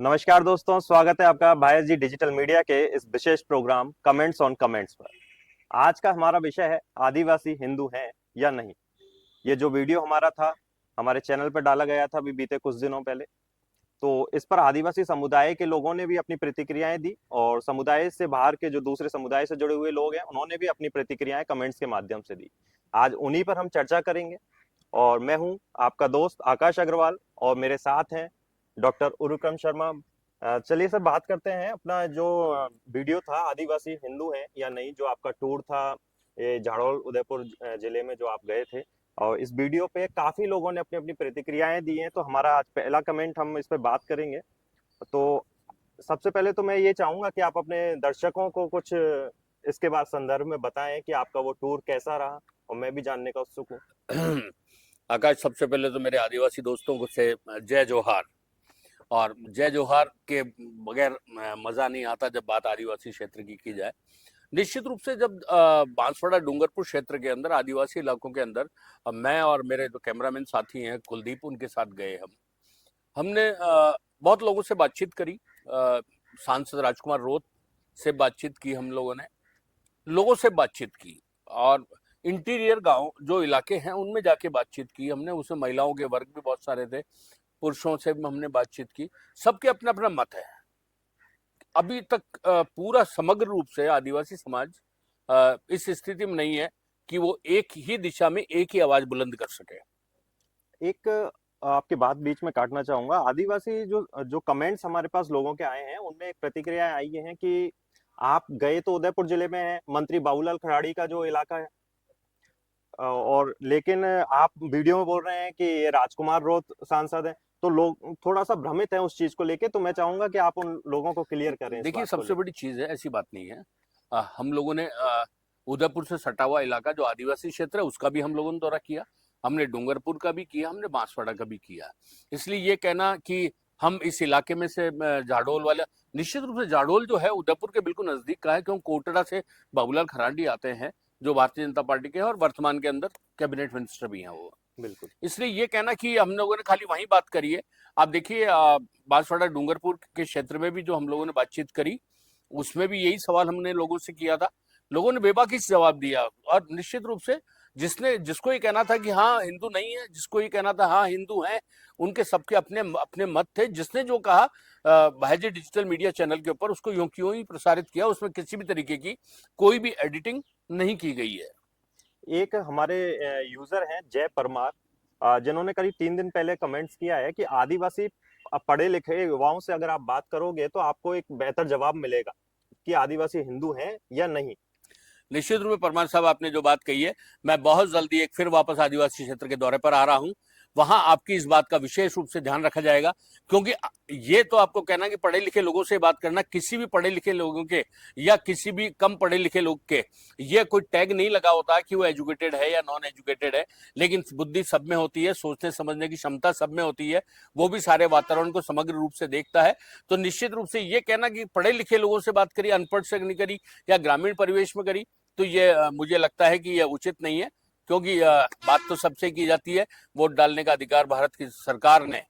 नमस्कार दोस्तों, स्वागत है आपका भाई जी डिजिटल मीडिया के इस विशेष प्रोग्राम कमेंट्स ऑन कमेंट्स पर। आज का हमारा विषय है आदिवासी हिंदू हैं या नहीं। ये जो वीडियो हमारा था, हमारे चैनल पर डाला गया था अभी बीते कुछ दिनों पहले। तो इस पर आदिवासी समुदाय के लोगों ने भी अपनी प्रतिक्रियाएं दी और समुदाय से बाहर के जो दूसरे समुदाय से जुड़े हुए लोग हैं उन्होंने भी अपनी प्रतिक्रियाएं कमेंट्स के माध्यम से दी। आज उन्हीं पर हम चर्चा करेंगे। और मैं हूं आपका दोस्त आकाश अग्रवाल और मेरे साथ हैं डॉक्टर उरुक्रम शर्मा। चलिए सर, बात करते हैं अपना जो वीडियो था आदिवासी हिंदू हैं या नहीं, जो आपका टूर था ये झाड़ोल उदयपुर जिले में जो आप गए थे। और इस वीडियो पे काफी लोगों ने अपनी अपनी प्रतिक्रियाएं दी हैं, तो हमारा आज पहला कमेंट हम इस पे बात करेंगे। तो सबसे पहले तो मैं ये चाहूंगा कि आप अपने दर्शकों को कुछ इसके बाद संदर्भ में बताएं कि आपका वो टूर कैसा रहा, और मैं भी जानने का उत्सुक हूँ। आकाश, सबसे पहले तो मेरे आदिवासी दोस्तों को से जय जोहार। और जय जोहार के बगैर मजा नहीं आता जब बात आदिवासी क्षेत्र की जाए। निश्चित रूप से जब बांसवाड़ा डूंगरपुर क्षेत्र के अंदर आदिवासी इलाकों के अंदर मैं और मेरे जो कैमरामैन साथी हैं कुलदीप, उनके साथ गए। हमने बहुत लोगों से बातचीत करी। सांसद राजकुमार रोत से बातचीत की, हम लोगों ने लोगों से बातचीत की, और इंटीरियर गांव जो इलाके हैं उनमें जाके बातचीत की हमने। उसमें महिलाओं के वर्ग भी बहुत सारे थे, पुरुषों से भी हमने बातचीत की। सबके अपना अपना मत है। अभी तक पूरा समग्र रूप से आदिवासी समाज इस स्थिति में नहीं है कि वो एक ही दिशा में एक ही आवाज बुलंद कर सके। एक आपकी बात बीच में काटना चाहूंगा। आदिवासी जो जो कमेंट्स हमारे पास लोगों के आए हैं उनमें एक प्रतिक्रिया आई है कि आप गए तो उदयपुर जिले में है, मंत्री बाबूलाल खराड़ी का जो इलाका है, और लेकिन आप वीडियो में बोल रहे हैं कि ये राजकुमार रोत सांसद है। तो लोग थोड़ा सा भ्रमित है उस चीज को लेके, तो मैं चाहूंगा कि आप उन लोगों को क्लियर करें इस देखिए, बात को सबसे लेकर। बड़ी चीज है, ऐसी बात नहीं है। हम लोगों ने उदयपुर से सटा हुआ इलाका जो आदिवासी क्षेत्र है उसका भी हम लोगों ने दौरा किया। हमने डूंगरपुर का भी किया, हमने बांसवाड़ा का भी किया। इसलिए ये कहना कि हम इस इलाके में से जाडोल वाला, निश्चित रूप से जाडोल जो है उदयपुर के बिल्कुल नजदीक का है, क्योंकि कोटड़ा से बाबूलाल खरांडी आते हैं जो भारतीय जनता पार्टी के हैं और वर्तमान के अंदर कैबिनेट मिनिस्टर भी हैं वो। बिल्कुल। इसलिए ये कहना कि हम लोगों ने खाली वहीं बात करी है। आप देखिए, बांसवाड़ा डूंगरपुर के क्षेत्र में भी जो हम लोगों ने बातचीत करी उसमें भी यही सवाल हमने लोगों से किया था। लोगों ने बेबाकी से जवाब दिया, और निश्चित रूप से जिसको ये कहना था कि हाँ हिंदू नहीं है, जिसको ये कहना था हाँ हिंदू हैं, उनके सबके अपने अपने मत थे। जिसने जो कहा भाईजी डिजिटल मीडिया चैनल के ऊपर उसको यूं क्यों ही प्रसारित किया, उसमें किसी भी तरीके की कोई भी एडिटिंग नहीं की गई है। एक हमारे यूजर हैं जय परमार, जिन्होंने करीब 3 दिन पहले कमेंट्स किया है कि आदिवासी पढ़े लिखे युवाओं से अगर आप बात करोगे तो आपको एक बेहतर जवाब मिलेगा कि आदिवासी हिंदू हैं या नहीं। निश्चित रूप में परमार साहब, आपने जो बात कही है, मैं बहुत जल्दी एक फिर वापस आदिवासी क्षेत्र के दौरे पर आ रहा हूं। वहां आपकी इस बात का विशेष रूप से ध्यान रखा जाएगा, क्योंकि ये तो आपको कहना कि पढ़े लिखे लोगों से बात करना, किसी भी पढ़े लिखे लोगों के या किसी भी कम पढ़े लिखे लोग के ये कोई टैग नहीं लगा होता कि वो एजुकेटेड है या नॉन एजुकेटेड है। लेकिन बुद्धि सब में होती है, सोचने समझने की क्षमता सब में होती है, वो भी सारे वातावरण को समग्र रूप से देखता है। तो निश्चित रूप से ये कहना कि पढ़े लिखे लोगों से बात करी, अनपढ़ से नहीं करी या ग्रामीण परिवेश में करी, तो ये मुझे लगता है कि यह उचित नहीं है। क्योंकि बात तो सबसे की जाती है। वोट डालने का अधिकार भारत की सरकार ने,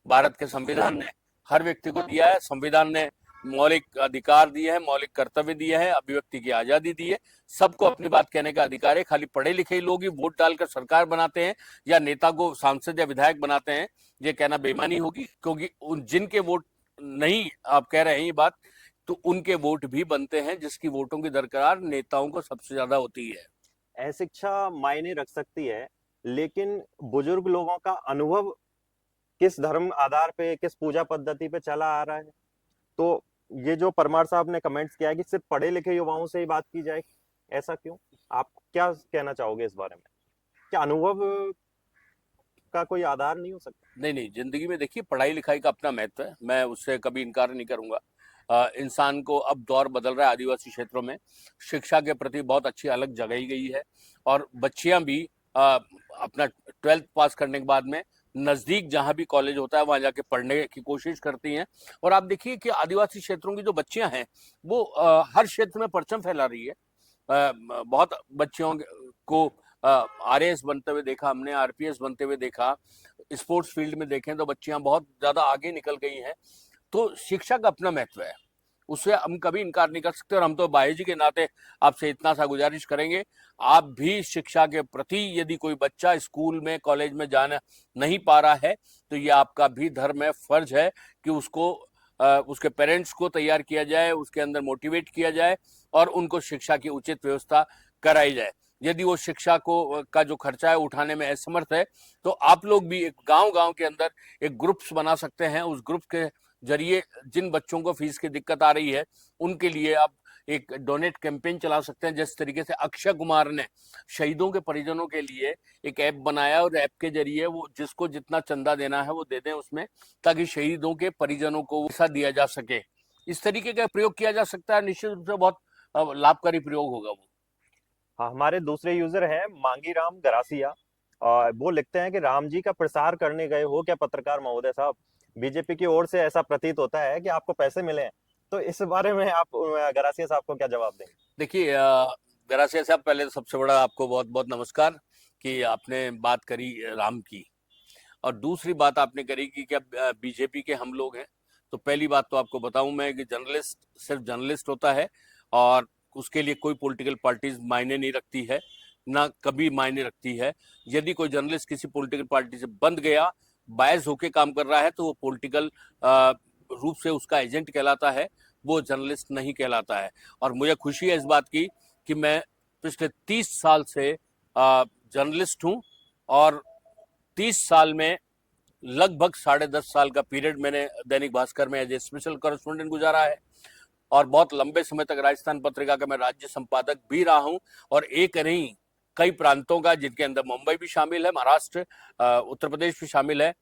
भारत के संविधान ने हर व्यक्ति को दिया है। संविधान ने मौलिक अधिकार दिए हैं, मौलिक कर्तव्य दिए हैं, अभिव्यक्ति की आजादी दी है। सबको अपनी बात कहने का अधिकार है। खाली पढ़े लिखे लोग ही वोट डालकर सरकार बनाते हैं या नेता को सांसद या विधायक बनाते हैं, ये कहना बेईमानी होगी। क्योंकि जिनके वोट नहीं, आप कह रहे हैं ये बात, तो उनके वोट भी बनते हैं, जिसकी वोटों की दरकार नेताओं को सबसे ज्यादा होती है। अशिक्षा मायने रख सकती है, लेकिन बुजुर्ग लोगों का अनुभव किस धर्म आधार पे, किस पूजा पद्धति पे चला आ रहा है। तो ये जो परमार साहब ने कमेंट्स किया है कि सिर्फ पढ़े लिखे युवाओं से ही बात की जाए, ऐसा क्यों? आप क्या कहना चाहोगे इस बारे में? क्या अनुभव का कोई आधार नहीं हो सकता? नहीं नहीं, जिंदगी में देखिए पढ़ाई लिखाई का अपना महत्व है, मैं उससे कभी इनकार नहीं करूंगा। इंसान को अब दौर बदल रहा है। आदिवासी क्षेत्रों में शिक्षा के प्रति बहुत अच्छी अलग जगाई गई है, और बच्चियां भी अपना 12th पास करने के बाद में नजदीक जहां भी कॉलेज होता है वहां जाके पढ़ने की कोशिश करती हैं। और आप देखिए कि आदिवासी क्षेत्रों की जो बच्चियां हैं वो हर क्षेत्र में परचम फैला रही है। बहुत बच्चियों को आरएएस बनते हुए देखा हमने, आरपीएस बनते हुए देखा। स्पोर्ट्स फील्ड में देखें तो बच्चियां बहुत ज्यादा आगे निकल गई हैं। तो शिक्षा का अपना महत्व है, उससे हम कभी इनकार नहीं कर सकते। और हम तो भाई जी के नाते आपसे इतना सा गुजारिश करेंगे, आप भी शिक्षा के प्रति, यदि कोई बच्चा स्कूल में कॉलेज में जाना नहीं पा रहा है तो ये आपका भी धर्म है, फर्ज है कि उसको उसके पेरेंट्स को तैयार किया जाए, उसके अंदर मोटिवेट किया जाए और उनको शिक्षा की उचित व्यवस्था कराई जाए। यदि वो शिक्षा को का जो खर्चा है उठाने में असमर्थ है तो आप लोग भी एक गांव-गांव के अंदर एक ग्रुप्स बना सकते हैं। उस ग्रुप के जरिए जिन बच्चों को फीस की दिक्कत आ रही है उनके लिए आप एक डोनेट कैंपेन चला सकते हैं। जिस तरीके से अक्षय कुमार ने शहीदों के परिजनों के लिए एक ऐप बनाया और ऐप के जरिए वो जिसको जितना चंदा देना है वो दे दें उसमें, ताकि शहीदों के परिजनों को पैसा दिया जा सके। इस तरीके का प्रयोग किया जा सकता है, निश्चित रूप से बहुत लाभकारी प्रयोग होगा वो। हाँ, हमारे दूसरे यूजर हैं मांगी राम गरासिया, और वो लिखते हैं कि राम जी का प्रसार करने गए हो क्या पत्रकार महोदय साहब? बीजेपी की ओर से ऐसा प्रतीत होता है कि आपको पैसे मिले हैं। तो इस बारे में आप गरासिया साहब को क्या जवाब देंगे? देखिए गरासिया साहब, पहले तो सबसे बड़ा आपको बहुत बहुत नमस्कार कि आपने बात करी राम की। और दूसरी बात आपने करी कि क्या बीजेपी के हम लोग हैं। तो पहली बात तो आपको बताऊं मैं कि जर्नलिस्ट सिर्फ जर्नलिस्ट होता है और उसके लिए कोई पॉलिटिकल पार्टीज मायने नहीं रखती है, ना कभी मायने रखती है। यदि कोई जर्नलिस्ट किसी पॉलिटिकल पार्टी से बंध गया, बायस होके काम कर रहा है, तो वो पॉलिटिकल रूप से उसका एजेंट कहलाता है, वो जर्नलिस्ट नहीं कहलाता है। और मुझे खुशी है इस बात की कि मैं पिछले 30 साल से जर्नलिस्ट हूं और 30 साल में लगभग 10.5 साल का पीरियड मैंने दैनिक भास्कर में एज ए स्पेशल कॉरेस्पोंडेंट गुजारा है और बहुत लंबे समय तक राजस्थान पत्रिका का मैं राज्य संपादक भी रहा हूं। और एक नहीं, कई प्रांतों का, जिनके अंदर मुंबई भी शामिल है, महाराष्ट्र, उत्तर प्रदेश भी शामिल है।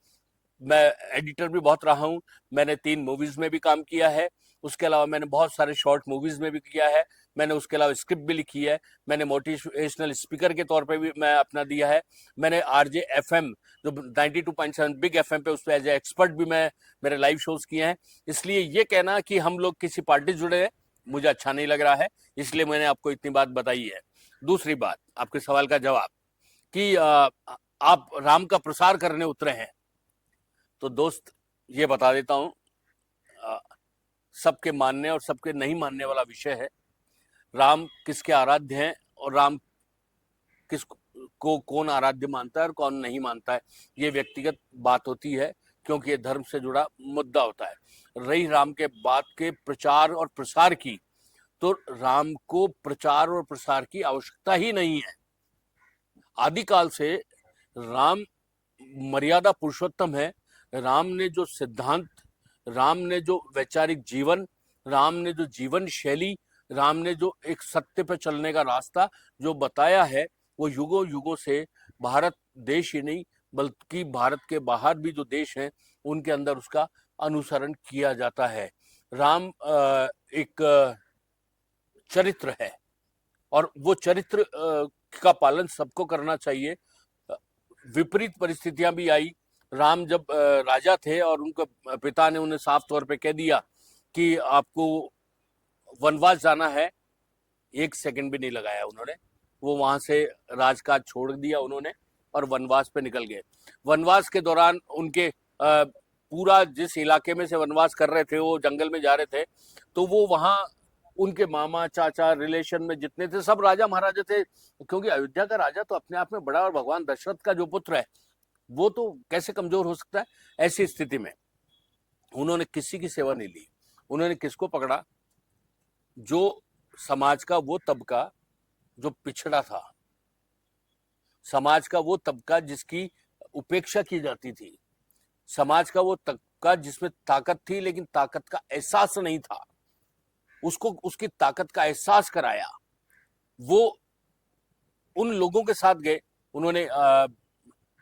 मैं एडिटर भी बहुत रहा हूं। मैंने 3 मूवीज में भी काम किया है। उसके अलावा मैंने बहुत सारे शॉर्ट मूवीज में भी किया है। मैंने उसके अलावा स्क्रिप्ट भी लिखी है। मैंने मोटिवेशनल स्पीकर के तौर पे भी मैं अपना दिया है। मैंने आरजे एफएम जो 92.7 बिग एफएम पे, उस पे एज ए एक्सपर्ट भी मैं मेरे लाइव शोज किए हैं। इसलिए ये कहना कि हम लोग किसी पार्टी से जुड़े हैं मुझे अच्छा नहीं लग रहा है, इसलिए मैंने आपको इतनी बात बताई है। दूसरी बात, आपके सवाल का जवाब कि आप राम का प्रसार करने उतरे हैं, तो दोस्त ये बता देता हूं, सबके मानने और सबके नहीं मानने वाला विषय है। राम किसके आराध्य हैं और राम किस को कौन आराध्य मानता है और कौन नहीं मानता है, ये व्यक्तिगत बात होती है, क्योंकि ये धर्म से जुड़ा मुद्दा होता है। रही राम के बात के प्रचार और प्रसार की, तो राम को प्रचार और प्रसार की आवश्यकता ही नहीं है। आदिकाल से राम मर्यादा पुरुषोत्तम है। राम ने जो सिद्धांत, राम ने जो वैचारिक जीवन, राम ने जो जीवन शैली, राम ने जो एक सत्य पर चलने का रास्ता जो बताया है, वो युगों युगों से भारत देश ही नहीं बल्कि भारत के बाहर भी जो देश हैं उनके अंदर उसका अनुसरण किया जाता है। राम एक चरित्र है और वो चरित्र का पालन सबको करना चाहिए। विपरीत परिस्थितियां भी आई। राम जब राजा थे और उनके पिता ने उन्हें साफ तौर पे कह दिया कि आपको वनवास जाना है, 1 सेकंड भी नहीं लगाया उन्होंने। वो वहां से राजकाज छोड़ दिया उन्होंने और वनवास पे निकल गए। वनवास के दौरान उनके पूरा जिस इलाके में से वनवास कर रहे थे, वो जंगल में जा रहे थे, तो वो वहां उनके मामा चाचा रिलेशन में जितने थे सब राजा महाराजा थे, क्योंकि अयोध्या का राजा तो अपने आप में बड़ा और भगवान दशरथ का जो पुत्र है वो तो कैसे कमजोर हो सकता है। ऐसी स्थिति में उन्होंने किसी की सेवा नहीं ली। उन्होंने किसको पकड़ा? जो समाज का वो तबका जो पिछड़ा था, समाज का वो तबका जिसकी उपेक्षा की जाती थी, समाज का वो तबका जिसमें ताकत थी लेकिन ताकत का एहसास नहीं था, उसको उसकी ताकत का एहसास कराया। वो उन लोगों के साथ गए। उन्होंने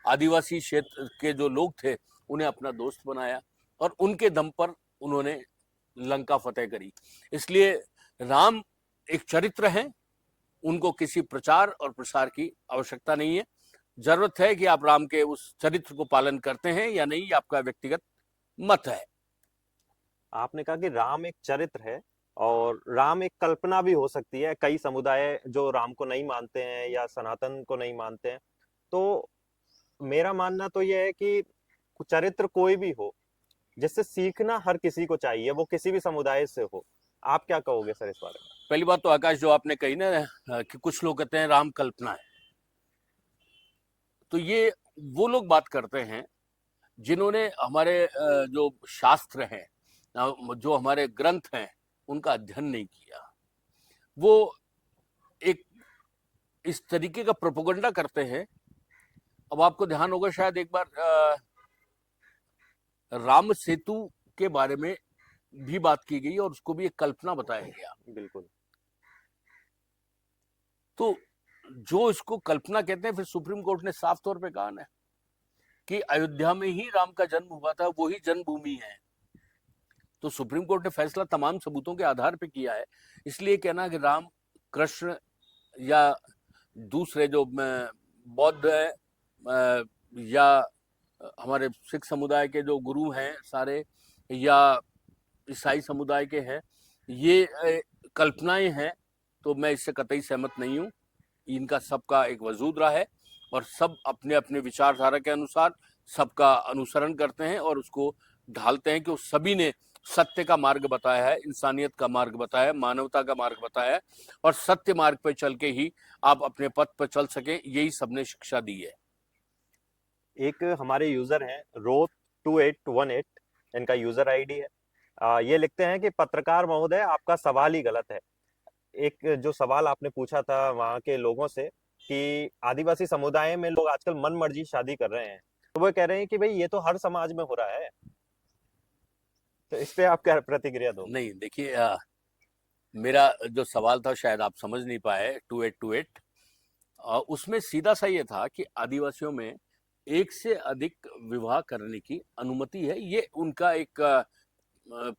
आदिवासी क्षेत्र के जो लोग थे उन्हें अपना दोस्त बनाया और उनके दम पर उन्होंने लंका फतेह करी। इसलिए राम एक चरित्र है, उनको किसी प्रचार और प्रसार की आवश्यकता नहीं है। जरूरत है कि आप राम के उस चरित्र को पालन करते हैं या नहीं, ये आपका व्यक्तिगत मत है। आपने कहा कि राम एक चरित्र है और राम एक कल्पना भी हो सकती है। कई समुदाय जो राम को नहीं मानते हैं या सनातन को नहीं मानते हैं, तो मेरा मानना तो यह है कि चरित्र कोई भी हो, जिससे सीखना हर किसी को चाहिए, वो किसी भी समुदाय से हो। आप क्या कहोगे सर इस बारे में? पहली बात तो आकाश, जो आपने कही ना कि कुछ लोग कहते हैं राम कल्पना है, तो ये वो लोग बात करते हैं जिन्होंने हमारे जो शास्त्र हैं, जो हमारे ग्रंथ हैं, उनका अध्ययन नहीं किया। वो एक इस तरीके का प्रोपेगेंडा करते हैं। अब आपको ध्यान होगा शायद एक बार राम सेतु के बारे में भी बात की गई और उसको भी एक कल्पना बताया गया। बिल्कुल। तो जो इसको कल्पना कहते हैं, फिर सुप्रीम कोर्ट ने साफ तौर पे कहा ना कि अयोध्या में ही राम का जन्म हुआ था, वही जन्मभूमि है। तो सुप्रीम कोर्ट ने फैसला तमाम सबूतों के आधार पे किया है। इसलिए कहना कि राम, कृष्ण या दूसरे जो बौद्ध है या हमारे सिख समुदाय के जो गुरु हैं सारे, या ईसाई समुदाय के हैं, ये कल्पनाएं हैं, तो मैं इससे कतई सहमत नहीं हूँ। इनका सबका एक वजूद रहा है और सब अपने अपने विचारधारा के अनुसार सबका अनुसरण करते हैं और उसको ढालते हैं कि उस सभी ने सत्य का मार्ग बताया है, इंसानियत का मार्ग बताया है, मानवता का मार्ग बताया है, और सत्य मार्ग पर चल के ही आप अपने पथ पर चल सकें, यही सबने शिक्षा दी है। एक हमारे यूजर हैं रोत 2818, इनका यूजर आईडी है। ये लिखते हैं कि पत्रकार महोदय, आपका सवाल ही गलत है। एक जो सवाल आपने पूछा था वहाँ के लोगों से कि आदिवासी समुदाय में लोग आजकल मन मर्जी शादी कर रहे हैं, तो वो कह रहे हैं कि भाई ये तो हर समाज में हो रहा है। तो इस पे आप क्या प्रतिक्रिया दो? नहीं, देखिए, मेरा जो सवाल था शायद आप समझ नहीं पाए, 2828, उसमें सीधा सा ये था कि आदिवासियों में एक से अधिक विवाह करने की अनुमति है। ये उनका एक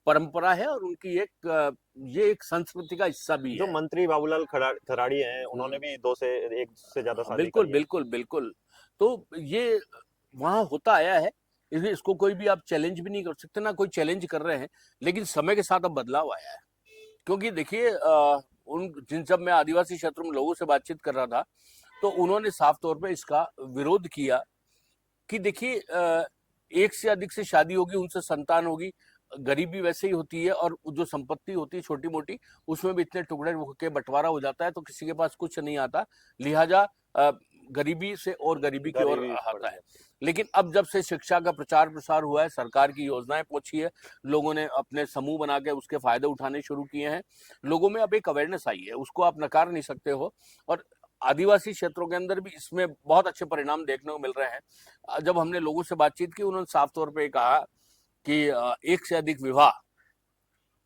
परंपरा है और उनकी ये एक संस्कृति का हिस्सा भी जो है। मंत्री बाबूलाल खराड़ी हैं, उन्होंने भी एक से ज्यादा शादी बिल्कुल करी है। बिल्कुल बिल्कुल। तो ये वहां होता आया है, इसलिए इसको कोई भी आप चैलेंज भी नहीं कर सकते, ना कोई चैलेंज कर रहे हैं। लेकिन समय के साथ अब बदलाव आया है, क्योंकि देखिए, जब मैं आदिवासी क्षेत्र में लोगों से बातचीत कर रहा था, तो उन्होंने साफ तौर पे इसका विरोध किया कि देखिए, एक से अधिक से शादी होगी, उनसे संतान होगी, गरीबी वैसे ही होती है, और जो संपत्ति होती है छोटी मोटी, उसमें भी इतने टुकड़े के बंटवारा हो जाता है, तो किसी के पास कुछ नहीं आता, लिहाजा गरीबी से और गरीबी की ओर गरीबी बढ़ आता है। जाती लेकिन अब जब से शिक्षा का प्रचार प्रसार हुआ है, सरकार की योजनाएं पहुंची है, लोगों ने अपने समूह बना के उसके फायदे उठाने शुरू किए हैं, लोगों में अब एक अवेयरनेस आई है, उसको आप नकार नहीं सकते हो। और आदिवासी क्षेत्रों के अंदर भी इसमें बहुत अच्छे परिणाम देखने को मिल रहे हैं। जब हमने लोगों से बातचीत की, उन्होंने साफ तौर पे कहा कि एक से अधिक विवाह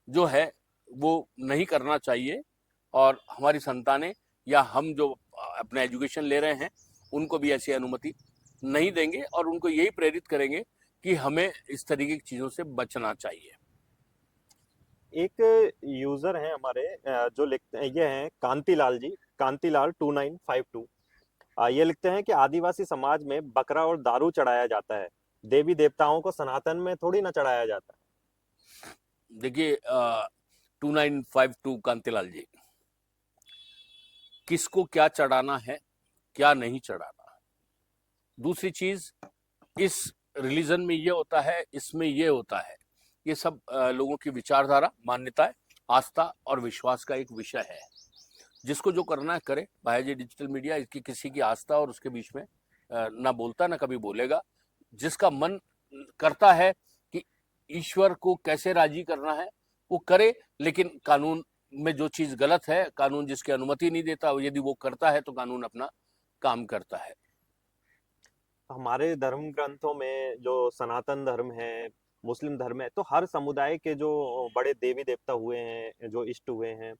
जो है वो नहीं करना चाहिए, और हमारी संतानें या हम जो अपना एजुकेशन ले रहे हैं, उनको भी ऐसी अनुमति नहीं देंगे, और उनको यही प्रेरित करेंगे कि हमें इस तरीके की चीजों से बचना चाहिए। एक यूजर हैं हमारे, जो लिखते हैं, ये हैं कांतिलाल जी, कांतिलाल 2952। ये लिखते हैं कि आदिवासी समाज में बकरा और दारू चढ़ाया जाता है, देवी देवताओं को सनातन में थोड़ी ना चढ़ाया जाता है। देखिए, 2952 कांतिलाल जी, किसको क्या चढ़ाना है, क्या नहीं चढ़ाना। दूसरी चीज, इस रिलीजन में ये होता है, इसमें ये होता है, ये सब लोगों की विचारधारा, मान्यताएं, आस्था और विश्वास का एक विषय है। जिसको जो करना है करे। भाई डिजिटल मीडिया इसकी किसी की आस्था और उसके बीच में ना बोलता, ना कभी बोलेगा। जिसका मन करता है कि ईश्वर को कैसे राजी करना है, वो करे, लेकिन कानून में जो चीज गलत है, कानून जिसकी अनुमति नहीं देता, यदि वो करता है तो कानून अपना काम करता है। हमारे धर्म ग्रंथों में जो सनातन धर्म है, मुस्लिम धर्म है, तो हर समुदाय के जो बड़े देवी देवता हुए हैं, जो इष्ट हुए हैं,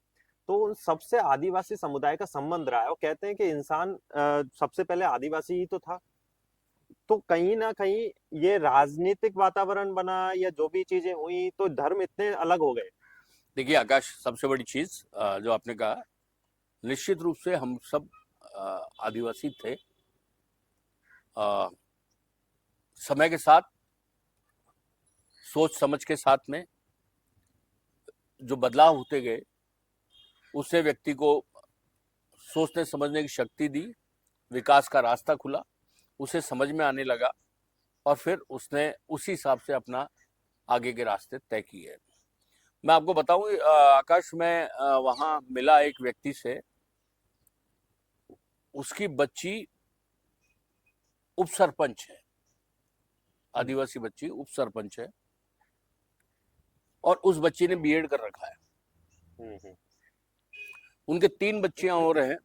तो उन सबसे आदिवासी समुदाय का संबंध रहा है। वो कहते हैं कि इंसान सबसे पहले आदिवासी ही तो था। तो कहीं ना कहीं ये राजनीतिक वातावरण बना या जो भी चीजें हुई, तो धर्म इतने अलग हो गए। देखिए आकाश, सबसे बड़ी चीज जो आपने कहा, निश्चित रूप से हम सब आदिवासी थे। समय के साथ, सोच समझ के साथ में जो बदलाव होते गए, उससे व्यक्ति को सोचने समझने की शक्ति दी, विकास का रास्ता खुला, उसे समझ में आने लगा, और फिर उसने उसी हिसाब से अपना आगे के रास्ते तय किए हैं। मैं आपको बताऊं आकाश, मैं वहां मिला एक व्यक्ति से, उसकी बच्ची उप सरपंच है, आदिवासी बच्ची उप सरपंच है, और उस बच्ची ने बीएड कर रखा है। हम्म। उनके 3 बच्चियां और हैं,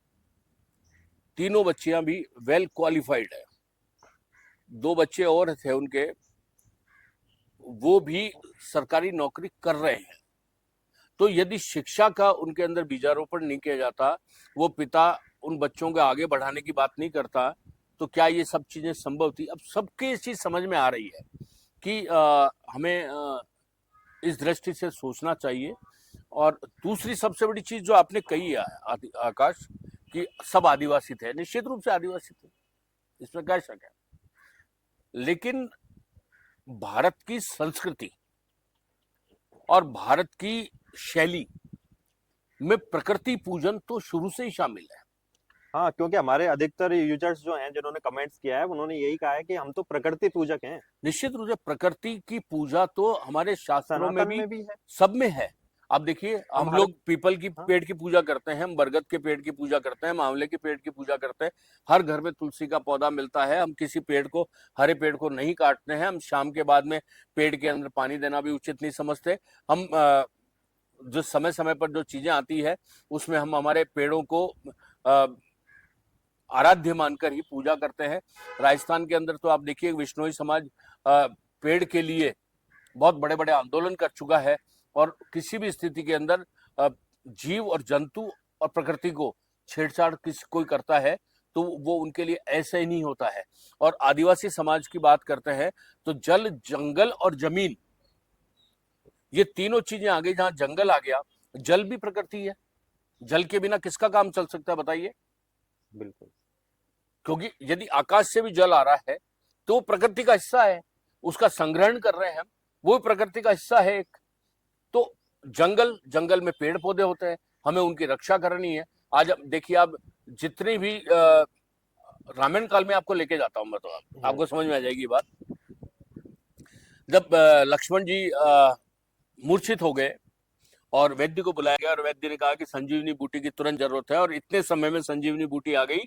तीनों बच्चियां भी वेल क्वालिफाइड है। 2 बच्चे और थे उनके, वो भी सरकारी नौकरी कर रहे हैं। तो यदि शिक्षा का उनके अंदर बीजारोपण नहीं किया जाता, वो पिता उन बच्चों को आगे बढ़ाने की बात नहीं करता, तो क्या ये सब चीजें संभव थी? अब सबके इस चीज समझ में आ रही है कि हमें इस दृष्टि से सोचना चाहिए। और दूसरी सबसे बड़ी चीज जो आपने कही है आकाश, कि सब आदिवासी थे, निश्चित रूप से आदिवासी थे, इसमें क्या शक है। लेकिन भारत की संस्कृति और भारत की शैली में प्रकृति पूजन तो शुरू से ही शामिल है। हाँ, क्योंकि हमारे अधिकतर यूजर्स जो हैं जिन्होंने कमेंट्स किया है, उन्होंने यही कहा है कि हम तो प्रकृति पूजक हैं। निश्चित रूप से प्रकृति की पूजा तो हमारे शास्त्रों में सनातन भी में भी है। सब में है। आप देखिए, और हम भारत। लोग पीपल की हाँ। पेड़ की पूजा करते हैं, हम बरगद के पेड़ की पूजा करते हैं, हम आंवले के पेड़ की पूजा करते हैं। हर घर में तुलसी का पौधा मिलता है। हम किसी पेड़ को, हरे पेड़ को नहीं काटते हैं। हम शाम के बाद में पेड़ के अंदर पानी देना भी उचित नहीं समझते। हम जो समय समय पर जो चीजें आती है, उसमें हम हमारे पेड़ों को आराध्य मानकर ही पूजा करते हैं। राजस्थान के अंदर तो आप देखिए, विश्नोई समाज पेड़ के लिए बहुत बड़े बड़े आंदोलन कर चुका है। और किसी भी स्थिति के अंदर जीव और जंतु और प्रकृति को छेड़छाड़ कोई करता है तो वो उनके लिए ऐसा ही नहीं होता है। और आदिवासी समाज की बात करते हैं तो जल, जंगल और जमीन, ये तीनों चीजें आ गई। जहां जंगल आ गया, जल भी प्रकृति है। जल के बिना किसका काम चल सकता है बताइए? बिल्कुल। क्योंकि यदि आकाश से भी जल आ रहा है तो प्रकृति का हिस्सा है, उसका संग्रहण कर रहे हैं हम, वो प्रकृति का हिस्सा है एक। तो जंगल, जंगल में पेड़ पौधे होते हैं, हमें उनकी रक्षा करनी है। आज अब देखिए, आप जितनी भी रामायण काल में आपको लेके जाता हूं मैं, तो आपको समझ में आ जाएगी बात। जब लक्ष्मण जी मूर्छित हो गए और वैद्य को बुलाया गया, और वैद्य ने कहा कि संजीवनी बूटी की तुरंत जरूरत है, और इतने समय में संजीवनी बूटी आ गई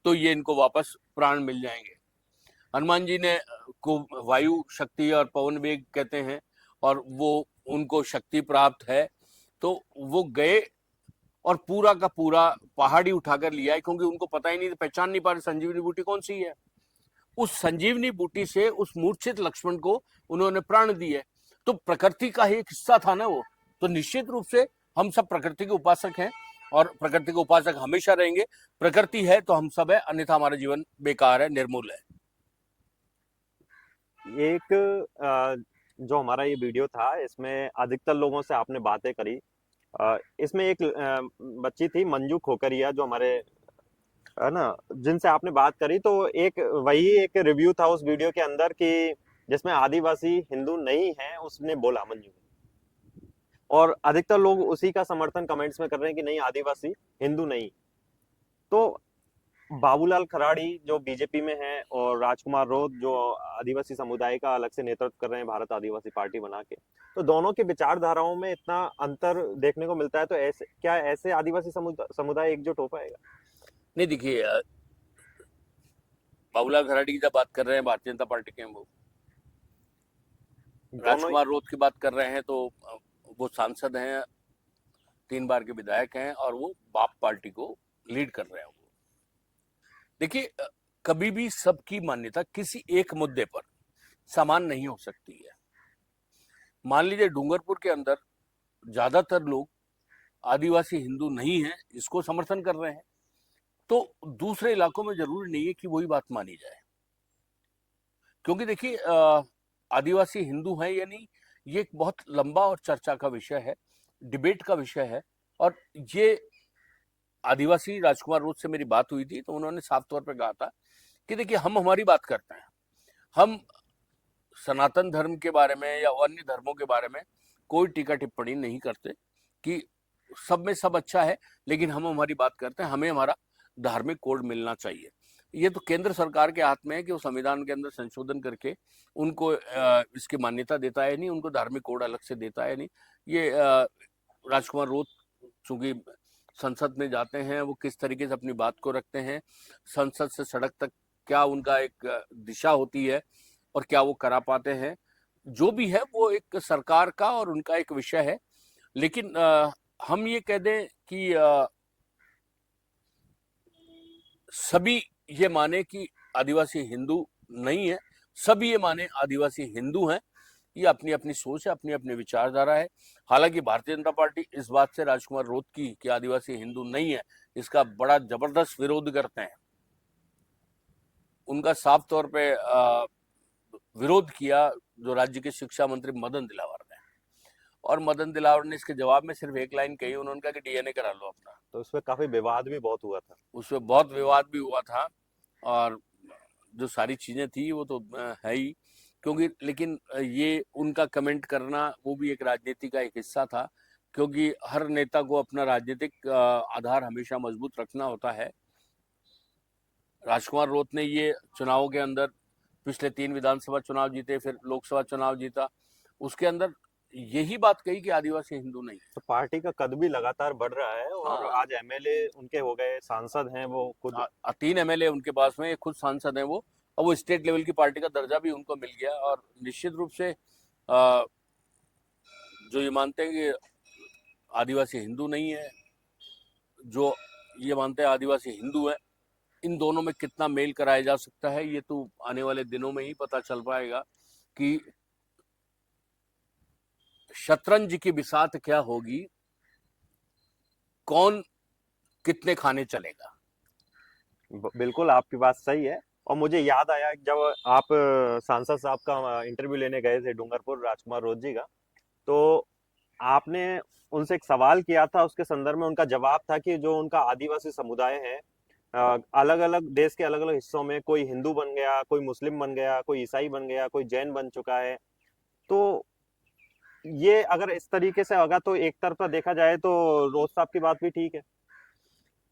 तो ये इनको वापस प्राण मिल जाएंगे। हनुमान जी ने को वायु शक्ति और पवन वेग कहते हैं, और वो उनको शक्ति प्राप्त है। तो वो गए और पूरा का पूरा पहाड़ी उठाकर लिया है, क्योंकि उनको पता ही नहीं, पहचान नहीं पा रहे संजीवनी बूटी कौन सी है। उस संजीवनी बूटी से उस मूर्छित लक्ष्मण को उन्होंने प्राण दिए। तो प्रकृति का ही एक हिस्सा था ना वो। तो निश्चित रूप से हम सब प्रकृति के उपासक हैं, और प्रकृति के उपासक हमेशा रहेंगे। प्रकृति है तो हम सब है, अन्यथा हमारा जीवन बेकार है, निर्मूल है। एक जो हमारा ये वीडियो था, इसमें अधिकतर लोगों से आपने बातें करी। इसमें एक बच्ची थी मंजू खोकरिया, जो हमारे, है ना, जिनसे आपने बात करी। तो एक वही एक रिव्यू था उस वीडियो के अंदर कि जिसमें आदिवासी हिंदू नहीं है, उसने बोला मंजू। और अधिकतर लोग उसी का समर्थन कमेंट्स में कर रहे हैं कि नहीं, आदिवासी हिंदू नहीं। तो बाबूलाल खराड़ी जो बीजेपी में है, और राजकुमार रोध जो आदिवासी समुदाय का अलग से नेतृत्व कर रहे हैं भारत आदिवासी पार्टी बना के, तो दोनों की विचारधाराओं में इतना अंतर देखने को मिलता है। तो ऐसे क्या ऐसे आदिवासी समुदाय एकजुट हो पाएगा? नहीं, देखिए, बाबूलाल खराड़ी की जब बात कर रहे हैं भारतीय जनता पार्टी के, वो दोनों। राजकुमार रोध की बात कर रहे हैं, तो वो सांसद हैं, 3 बार के विधायक हैं, और वो बाप पार्टी को लीड कर रहे हैं। वो देखिए, कभी भी सबकी मान्यता किसी एक मुद्दे पर समान नहीं हो सकती है। मान लीजिए डूंगरपुर के अंदर ज्यादातर लोग आदिवासी हिंदू नहीं है, इसको समर्थन कर रहे हैं, तो दूसरे इलाकों में जरूरी नहीं है कि वही बात मानी जाए। क्योंकि देखिए, आदिवासी हिंदू हैं या नहीं, ये एक बहुत लंबा और चर्चा का विषय है, डिबेट का विषय है। और ये आदिवासी राजकुमार रोध से मेरी बात हुई थी, तो उन्होंने साफ तौर पर कहा था कि देखिए, हम हमारी बात करते हैं, हम सनातन धर्म के बारे में या अन्य धर्मों के बारे में कोई टीका टिप्पणी नहीं करते कि सब में सब अच्छा है, लेकिन हम हमारी बात करते हैं, हमें हमारा धार्मिक कोड मिलना चाहिए। ये तो केंद्र सरकार के हाथ में है कि वो संविधान के अंदर संशोधन करके उनको इसकी मान्यता देता है नहीं, उनको धार्मिक कोड अलग से देता है नहीं। ये राजकुमार रोत चूंकि संसद में जाते हैं, वो किस तरीके से अपनी बात को रखते हैं, संसद से सड़क तक क्या उनका एक दिशा होती है और क्या वो करा पाते हैं, जो भी है वो एक सरकार का और उनका एक विषय है। लेकिन हम ये कह दें कि सभी ये माने कि आदिवासी हिंदू नहीं है, सभी ये माने आदिवासी हिंदू हैं, ये अपनी अपनी सोच है, अपनी अपनी विचारधारा है। हालांकि भारतीय जनता पार्टी इस बात से राजकुमार रोत की कि आदिवासी हिंदू नहीं है, इसका बड़ा जबरदस्त विरोध करते हैं। उनका साफ तौर पे विरोध किया जो राज्य के शिक्षा मंत्री मदन दिलावर ने, और मदन दिलावर ने इसके जवाब में सिर्फ एक लाइन कही, उन्होंने कहा कि डीएनए करा लो अपना। तो उसमें काफी विवाद भी बहुत हुआ था। उसमें बहुत विवाद भी हुआ था, और जो सारी चीजें थी वो तो है ही, क्योंकि लेकिन ये उनका कमेंट करना वो भी एक राजनीति का एक हिस्सा था, क्योंकि हर नेता को अपना राजनीतिक आधार हमेशा मजबूत रखना होता है। राजकुमार रोत ने ये चुनावों के अंदर पिछले 3 विधानसभा चुनाव जीते, फिर लोकसभा चुनाव जीता, उसके अंदर यही बात कही कि आदिवासी हिंदू नहीं। तो पार्टी का कद भी लगातार बढ़ रहा है, और हाँ। आज एमएलए उनके हो गए, सांसद हैं वो खुद। 3 एमएलए उनके पास में, खुद सांसद हैं वो, और वो स्टेट लेवल की पार्टी का दर्जा भी उनको मिल गया। और निश्चित रूप से जो ये मानते हैं कि आदिवासी हिंदू नहीं है, जो ये मानते हैं आदिवासी हिंदू है, इन दोनों में कितना मेल कराया जा सकता है ये तो आने वाले दिनों में ही पता चल पाएगा कि शतरंज की बिसात क्या होगी, कौन कितने खाने चलेगा। बिल्कुल आपकी बात सही है। और मुझे याद आया जब आप सांसद साहब का इंटरव्यू लेने गए थे डूंगरपुर, राजकुमार रोत जी का, तो आपने उनसे एक सवाल किया था, उसके संदर्भ में उनका जवाब था कि जो उनका आदिवासी समुदाय है, अलग अलग देश के अलग अलग हिस्सों में कोई हिंदू बन गया, कोई मुस्लिम बन गया, कोई ईसाई बन गया, कोई जैन बन चुका है। तो ये अगर इस तरीके से होगा तो एक तरफा देखा जाए तो रोज साहब की बात भी ठीक है।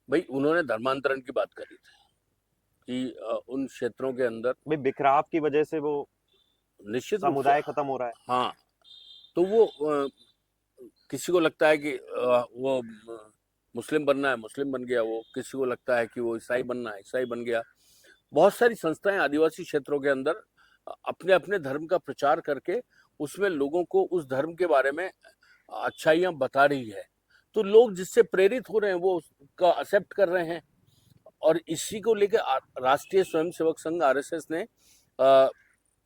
भाई उन्होंने धर्मांतरण की बात करी थी कि उन क्षेत्रों के अंदर भाई बिखराव की वजह से वो निश्चित रूप से, समुदाय खत्म हो रहा है। हाँ, तो वो किसी को लगता है कि वो मुस्लिम बनना है, मुस्लिम बन गया वो, किसी को लगता है कि वो ईसाई बनना है, ईसाई बन गया। बहुत सारी संस्थाएं आदिवासी क्षेत्रों के अंदर अपने अपने धर्म का प्रचार करके उसमें लोगों को उस धर्म के बारे में अच्छाइयां बता रही है, तो लोग जिससे प्रेरित हो रहे हैं वो उसका एक्सेप्ट कर रहे हैं। और इसी को लेकर राष्ट्रीय स्वयंसेवक संघ आरएसएस ने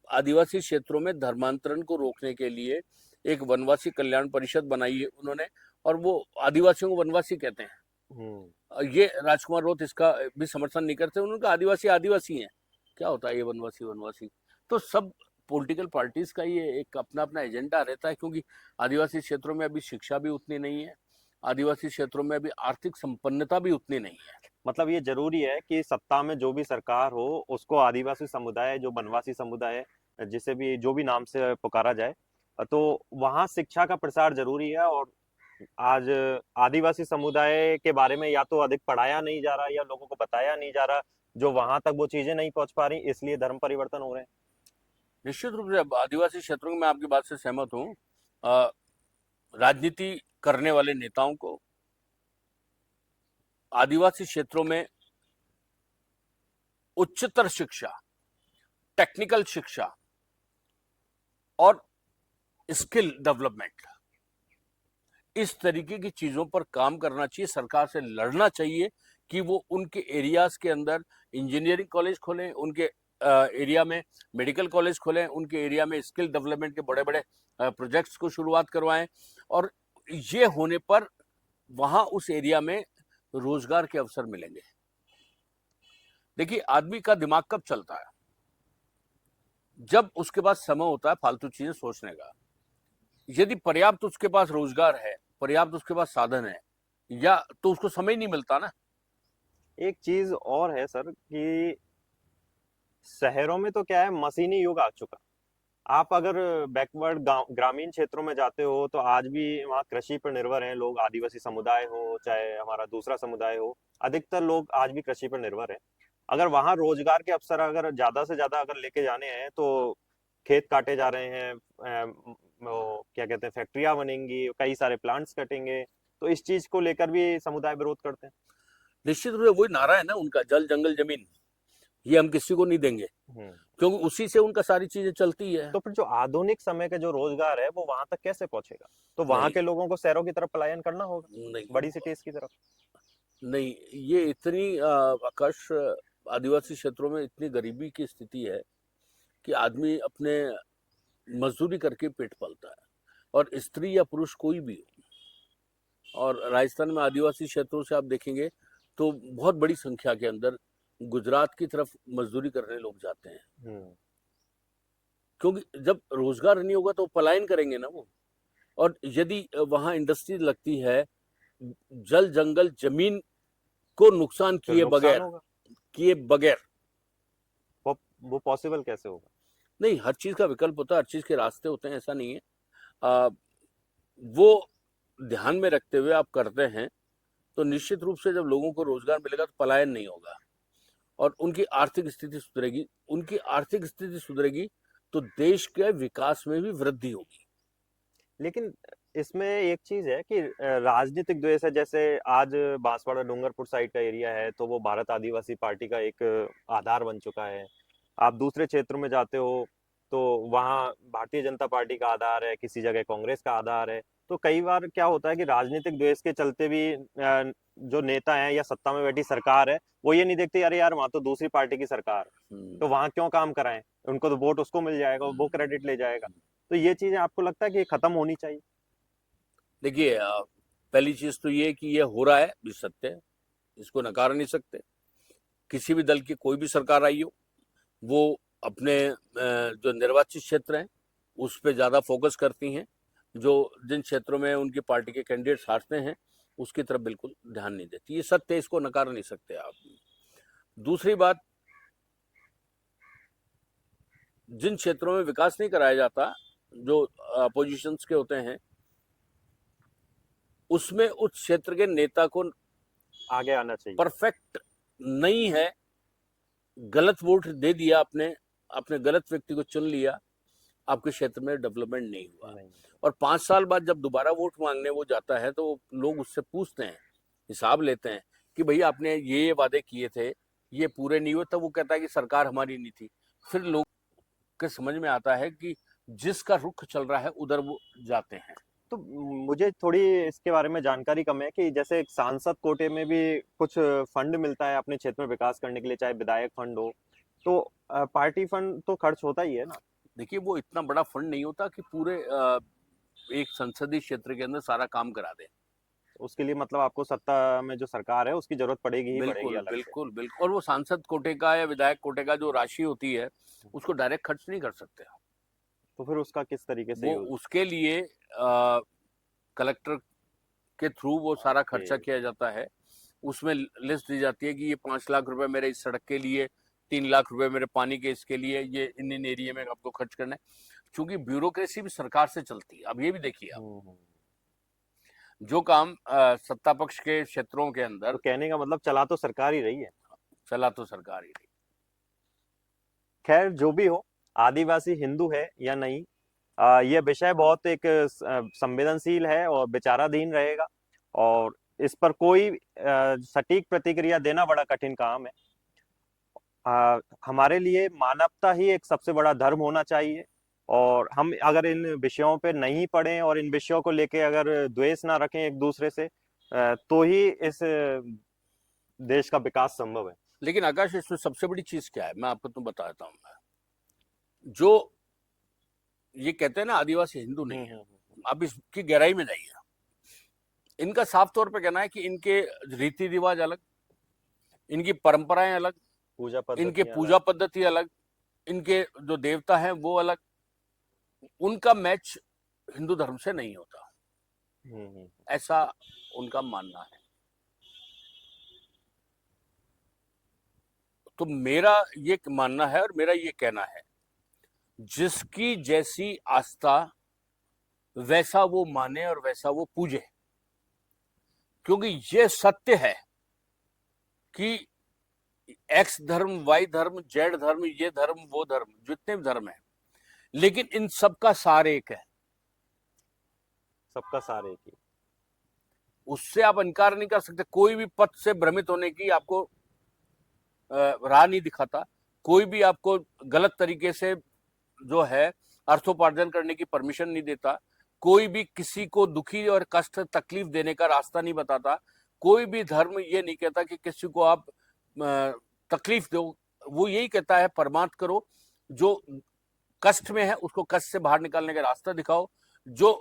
आदिवासी क्षेत्रों में धर्मांतरण को रोकने के लिए एक वनवासी कल्याण परिषद बनाई है उन्होंने, और वो आदिवासियों को वनवासी कहते हैं। ये राजकुमार रोत इसका भी समर्थन नहीं करते, उनका आदिवासी आदिवासी हैं, क्या होता है ये वनवासी वनवासी। तो सब पॉलिटिकल पार्टीज का ये एक अपना अपना एजेंडा रहता है, क्योंकि आदिवासी क्षेत्रों में अभी शिक्षा भी उतनी नहीं है, आदिवासी क्षेत्रों में अभी आर्थिक संपन्नता भी उतनी नहीं है। मतलब ये जरूरी है कि सत्ता में जो भी सरकार हो उसको आदिवासी समुदाय, जो वनवासी समुदाय, जिसे भी जो भी नाम से पुकारा जाए, तो वहाँ शिक्षा का प्रसार जरूरी है। और आज आदिवासी समुदाय के बारे में या तो अधिक पढ़ाया नहीं जा रहा या लोगों को बताया नहीं जा रहा, जो वहां तक वो चीजें नहीं पहुंच पा रही, इसलिए धर्म परिवर्तन हो रहे हैं। निश्चित रूप से आदिवासी क्षेत्रों में मैं आपकी बात से सहमत हूँ। राजनीति करने वाले नेताओं को आदिवासी क्षेत्रों में उच्चतर शिक्षा, टेक्निकल शिक्षा और स्किल डेवलपमेंट, इस तरीके की चीजों पर काम करना चाहिए, सरकार से लड़ना चाहिए कि वो उनके एरियाज के अंदर इंजीनियरिंग कॉलेज खोलें, उनके एरिया में मेडिकल कॉलेज खोलें, उनके एरिया में स्किल डेवलपमेंट के बड़े बड़े प्रोजेक्ट्स को शुरुआत करवाएं, और ये होने पर वहां उस एरिया में रोजगार के अवसर मिलेंगे। देखिए आदमी का दिमाग कब चलता है, जब उसके पास समय होता है फालतू चीजें सोचने का। यदि पर्याप्त उसके पास रोजगार है, पर्याप्त उसके पास साधन है, या तो उसको समय नहीं मिलता ना। एक चीज और है सर कि शहरों में तो क्या है, मशीनी युग आ चुका। आप अगर बैकवर्ड ग्रामीण क्षेत्रों में जाते हो तो आज भी वहाँ कृषि पर निर्भर हैं लोग, आदिवासी समुदाय हो चाहे हमारा दूसरा समुदाय हो, अधिकतर लोग आज भी कृषि पर निर्भर हैं। अगर वहां रोजगार के अवसर अगर ज्यादा से ज्यादा अगर लेके जाने हैं तो खेत काटे जा रहे हैं, वो क्या कहते हैं, फैक्ट्रियां बनेंगी, कई सारे प्लांट्स कटेंगे, तो इस चीज को लेकर भी समुदाय विरोध करते हैं। निश्चित रूप से वही नारा है ना उनका, जल जंगल जमीन, ये हम किसी को नहीं देंगे, हम्म। क्योंकि उसी से उनका सारी चीजें चलती है। तो फिर जो आधुनिक समय का जो रोजगार है वो वहां तक कैसे पहुंचेगा? तो वहां नहीं के लोगों को शहरों की तरफ पलायन करना होगा, नहीं बड़ी सिटीज की तरफ। नहीं, ये इतनी आकाश, आदिवासी क्षेत्रों में इतनी गरीबी की स्थिति है कि आदमी अपने मजदूरी करके पेट पालता है, और स्त्री या पुरुष कोई भी हो। और राजस्थान में आदिवासी क्षेत्रों से आप देखेंगे तो बहुत बड़ी संख्या के अंदर गुजरात की तरफ मजदूरी करने लोग जाते हैं, क्योंकि जब रोजगार नहीं होगा तो पलायन करेंगे ना वो। और यदि वहां इंडस्ट्री लगती है, जल जंगल जमीन को नुकसान फिर नुकसान होगा। किए बगैर वो पॉसिबल कैसे होगा? नहीं, हर चीज का विकल्प होता है, हर चीज के रास्ते होते हैं, ऐसा नहीं है। आ, वो ध्यान में रखते हुए आप करते हैं तो निश्चित रूप से जब लोगों को रोजगार मिलेगा तो पलायन नहीं होगा, और उनकी आर्थिक स्थिति सुधरेगी। उनकी आर्थिक स्थिति सुधरेगी तो देश के विकास में भी वृद्धि होगी। लेकिन इसमें एक चीज है कि राजनीतिक द्वेष है। जैसे आज बांसवाड़ा डूंगरपुर साइड का एरिया है तो वो भारत आदिवासी पार्टी का एक आधार बन चुका है। आप दूसरे क्षेत्र में जाते हो तो वहाँ भारतीय जनता पार्टी का आधार है, किसी जगह कांग्रेस का आधार है। तो कई बार क्या होता है कि राजनीतिक द्वेष के चलते भी जो नेता हैं या सत्ता में बैठी सरकार है वो ये नहीं देखते, अरे यार वहां तो दूसरी पार्टी की सरकार है तो वहां क्यों काम कराएं, उनको तो वोट उसको मिल जाएगा, वो क्रेडिट ले जाएगा। तो ये चीजें आपको लगता है कि ये खत्म होनी चाहिए? देखिए, पहली चीज तो ये कि ये हो रहा है भी सत्य है, इसको नकार नहीं सकते। किसी भी दल की कोई भी सरकार आई हो, वो अपने जो निर्वाचित क्षेत्र हैं उस पर ज्यादा फोकस करती हैं। जो जिन क्षेत्रों में उनकी पार्टी के कैंडिडेट्स हारते हैं उसकी तरफ बिल्कुल ध्यान नहीं देती। ये सत्य है, इसको नकार नहीं सकते आप। दूसरी बात, जिन क्षेत्रों में विकास नहीं कराया जाता, जो अपोजिशंस के होते हैं, उसमें उस क्षेत्र के नेता को आगे आना चाहिए। परफेक्ट नहीं है, गलत वोट दे दिया आपने, अपने गलत व्यक्ति को चुन लिया, आपके क्षेत्र में डेवलपमेंट नहीं हुआ। नहीं। और 5 साल बाद जब दोबारा वोट मांगने वो जाता है तो लोग उससे पूछते हैं, हिसाब लेते हैं कि भैया आपने ये वादे किए थे, ये पूरे नहीं हुए। तब वो कहता है कि सरकार हमारी नहीं थी। फिर लोग के समझ में आता है कि जिसका रुख चल रहा है उधर वो जाते हैं। तो मुझे थोड़ी इसके बारे में जानकारी कम है कि जैसे एक सांसद कोटे में भी कुछ फंड मिलता है अपने क्षेत्र में विकास करने के लिए, चाहे विधायक फंड हो, तो पार्टी फंड तो खर्च होता ही है ना। देखिए, वो इतना बड़ा फंड नहीं होता कि पूरे एक संसदीय क्षेत्र के अंदर सारा काम करा दे। उसके लिए मतलब आपको सत्ता में जो सरकार है उसकी जरूरत पड़ेगी ही पड़ेगी बिल्कुल अलग से। बिल्कुल बिल्कुल। और वो सांसद कोटे का या विधायक कोटे का जो राशि होती है उसको डायरेक्ट खर्च नहीं कर सकते। तो फिर उसका किस तरीके से वो यूज? उसके लिए कलेक्टर के थ्रू वो सारा खर्चा किया जाता है। उसमें लिस्ट दी जाती है कि ये 5 लाख रुपए मेरे इस सड़क के लिए, 3 लाख रुपए मेरे पानी के इसके लिए, ये इन एरिया में आपको खर्च करना है। क्योंकि ब्यूरोक्रेसी भी सरकार से चलती है। अब ये भी देखिए आप, जो काम सत्ता पक्ष के क्षेत्रों के अंदर, तो कहने का मतलब चला तो सरकार ही रही है। चला तो सरकार ही रही। खैर जो भी हो, आदिवासी हिंदू है या नहीं, यह विषय बहुत एक संवेदनशील है और विचाराधीन रहेगा, और इस पर कोई सटीक प्रतिक्रिया देना बड़ा कठिन काम है। हमारे लिए मानवता ही एक सबसे बड़ा धर्म होना चाहिए, और हम अगर इन विषयों पे नहीं पढ़ें और इन विषयों को लेके अगर द्वेष ना रखें एक दूसरे से, तो ही इस देश का विकास संभव है। लेकिन आकाश, इसमें सबसे बड़ी चीज क्या है, मैं आपको तो बताता हूँ। जो ये कहते हैं ना आदिवासी हिंदू नहीं है, आप इसकी गहराई में जाइए। इनका साफ तौर पे कहना है कि इनके रीति रिवाज अलग, इनकी परंपराएं अलग, इनके पूजा पद्धति अलग, इनके जो देवता हैं वो अलग, उनका मैच हिंदू धर्म से नहीं होता, ऐसा उनका मानना है। तो मेरा ये मानना है और मेरा ये कहना है, जिसकी जैसी आस्था वैसा वो माने और वैसा वो पूजे। क्योंकि ये सत्य है कि एक्स धर्म, वाई धर्म, जेड धर्म, ये धर्म, वो धर्म, जितने भी धर्म है, लेकिन इन सबका सार एक है। सबका सार एक ही। उससे आप इनकार नहीं कर सकते। कोई भी पथ से भ्रमित होने की आपको राह नहीं दिखाता। कोई भी आपको गलत तरीके से जो है अर्थोपार्जन करने की परमिशन नहीं देता। कोई भी किसी को दुखी और कष्ट तकलीफ देने का रास्ता नहीं बताता। कोई भी धर्म ये नहीं कहता कि किसी को आप तकलीफ दो। वो यही कहता है परमार्थ करो। जो कष्ट में है उसको कष्ट से बाहर निकालने का रास्ता दिखाओ। जो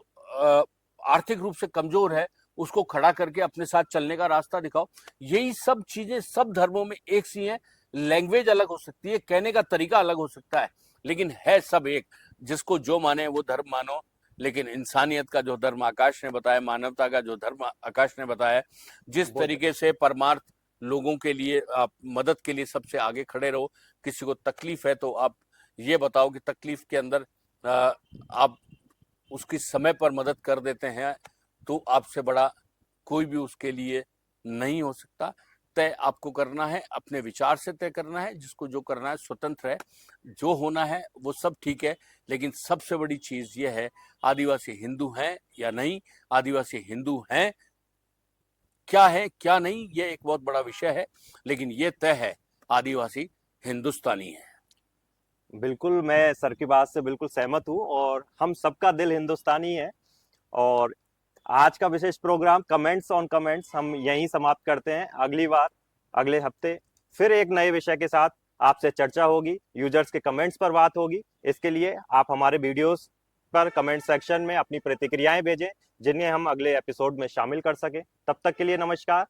आर्थिक रूप से कमजोर है उसको खड़ा करके अपने साथ चलने का रास्ता दिखाओ। यही सब चीजें सब धर्मों में एक सी हैं। लैंग्वेज अलग हो सकती है, कहने का तरीका अलग हो सकता है, लेकिन है सब एक। जिसको जो माने वो धर्म मानो, लेकिन इंसानियत का जो धर्म आकाश ने बताया, मानवता का जो धर्म आकाश ने बताया, जिस तरीके से परमार्थ लोगों के लिए आप मदद के लिए सबसे आगे खड़े रहो। किसी को तकलीफ है तो आप ये बताओ कि तकलीफ के अंदर आप उसकी समय पर मदद कर देते हैं, तो आपसे बड़ा कोई भी उसके लिए नहीं हो सकता। तय आपको करना है, अपने विचार से तय करना है। जिसको जो करना है स्वतंत्र है, जो होना है वो सब ठीक है। लेकिन सबसे बड़ी चीज ये है, आदिवासी हिंदू हैं या नहीं, आदिवासी हिंदू हैं क्या है क्या नहीं, ये एक बहुत बड़ा विषय है। लेकिन ये तय है, आदिवासी हिंदुस्तानी है। बिल्कुल, मैं सर की बात से बिल्कुल सहमत हूँ और हम सबका दिल हिंदुस्तानी है। और आज का विशेष प्रोग्राम कमेंट्स ऑन कमेंट्स हम यहीं समाप्त करते हैं। अगली बार अगले हफ्ते फिर एक नए विषय के साथ आपसे चर्चा होगी, यूजर्स के कमेंट्स पर बात होगी। इसके लिए आप हमारे वीडियोस पर कमेंट सेक्शन में अपनी प्रतिक्रियाएं भेजें, जिन्हें हम अगले एपिसोड में शामिल कर सकें। तब तक के लिए नमस्कार।